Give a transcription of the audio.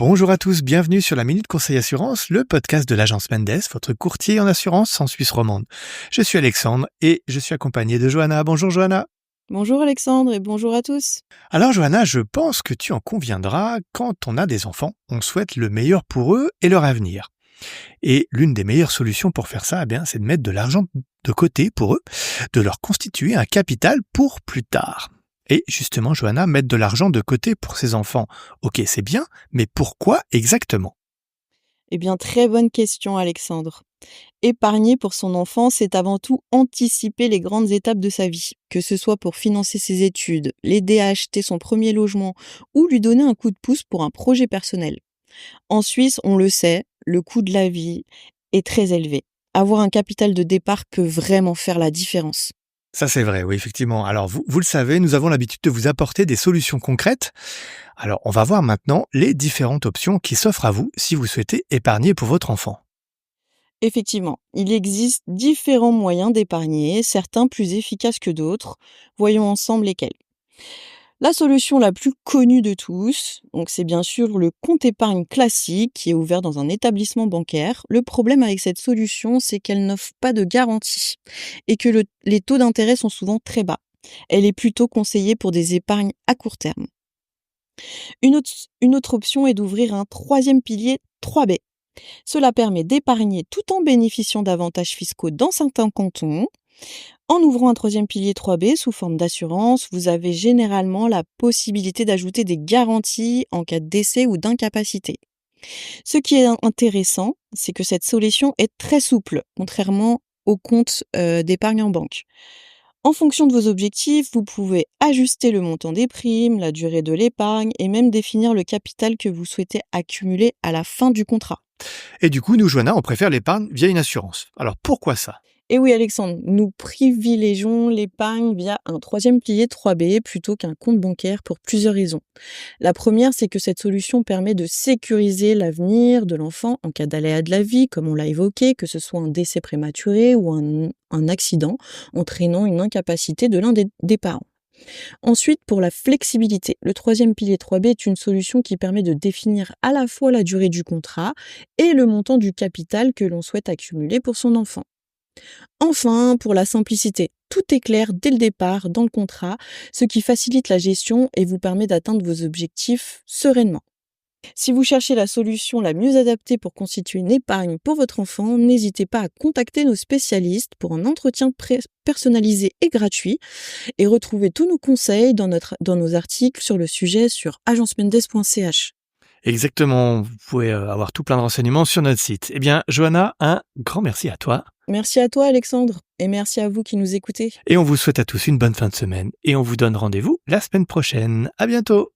Bonjour à tous, bienvenue sur la Minute Conseil Assurance, le podcast de l'agence Mendes, votre courtier en assurance en Suisse romande. Je suis Alexandre et je suis accompagné de Johanna. Bonjour Johanna. Bonjour Alexandre et bonjour à tous. Alors Johanna, je pense que tu en conviendras, quand on a des enfants, on souhaite le meilleur pour eux et leur avenir. Et l'une des meilleures solutions pour faire ça, c'est de mettre de l'argent de côté pour eux, de leur constituer un capital pour plus tard. Et justement, Johanna, mettre de l'argent de côté pour ses enfants, ok, c'est bien, mais pourquoi exactement ? Eh bien, très bonne question Alexandre. Épargner pour son enfant, c'est avant tout anticiper les grandes étapes de sa vie, que ce soit pour financer ses études, l'aider à acheter son premier logement ou lui donner un coup de pouce pour un projet personnel. En Suisse, on le sait, le coût de la vie est très élevé. Avoir un capital de départ peut vraiment faire la différence. Ça c'est vrai, oui, effectivement. Alors vous le savez, nous avons l'habitude de vous apporter des solutions concrètes. Alors on va voir maintenant les différentes options qui s'offrent à vous si vous souhaitez épargner pour votre enfant. Effectivement, il existe différents moyens d'épargner, certains plus efficaces que d'autres. Voyons ensemble lesquels. La solution la plus connue de tous, donc c'est bien sûr le compte épargne classique qui est ouvert dans un établissement bancaire. Le problème avec cette solution, c'est qu'elle n'offre pas de garantie et que les taux d'intérêt sont souvent très bas. Elle est plutôt conseillée pour des épargnes à court terme. Une autre option est d'ouvrir un troisième pilier 3B. Cela permet d'épargner tout en bénéficiant d'avantages fiscaux dans certains cantons. En ouvrant un troisième pilier 3B sous forme d'assurance, vous avez généralement la possibilité d'ajouter des garanties en cas de décès ou d'incapacité. Ce qui est intéressant, c'est que cette solution est très souple, contrairement au compte d'épargne en banque. En fonction de vos objectifs, vous pouvez ajuster le montant des primes, la durée de l'épargne et même définir le capital que vous souhaitez accumuler à la fin du contrat. Et du coup, nous, Johanna, on préfère l'épargne via une assurance. Alors pourquoi ça ? Et oui Alexandre, nous privilégions l'épargne via un troisième pilier 3B plutôt qu'un compte bancaire pour plusieurs raisons. La première, c'est que cette solution permet de sécuriser l'avenir de l'enfant en cas d'aléa de la vie, comme on l'a évoqué, que ce soit un décès prématuré ou un accident entraînant une incapacité de l'un des parents. Ensuite, pour la flexibilité, le troisième pilier 3B est une solution qui permet de définir à la fois la durée du contrat et le montant du capital que l'on souhaite accumuler pour son enfant. Enfin, pour la simplicité, tout est clair dès le départ dans le contrat, ce qui facilite la gestion et vous permet d'atteindre vos objectifs sereinement. Si vous cherchez la solution la mieux adaptée pour constituer une épargne pour votre enfant, n'hésitez pas à contacter nos spécialistes pour un entretien personnalisé et gratuit et retrouvez tous nos conseils dans nos articles sur le sujet sur agencemendes.ch. Exactement, vous pouvez avoir tout plein de renseignements sur notre site. Eh bien, Johanna, un grand merci à toi. Merci à toi Alexandre et merci à vous qui nous écoutez. Et on vous souhaite à tous une bonne fin de semaine et on vous donne rendez-vous la semaine prochaine. À bientôt.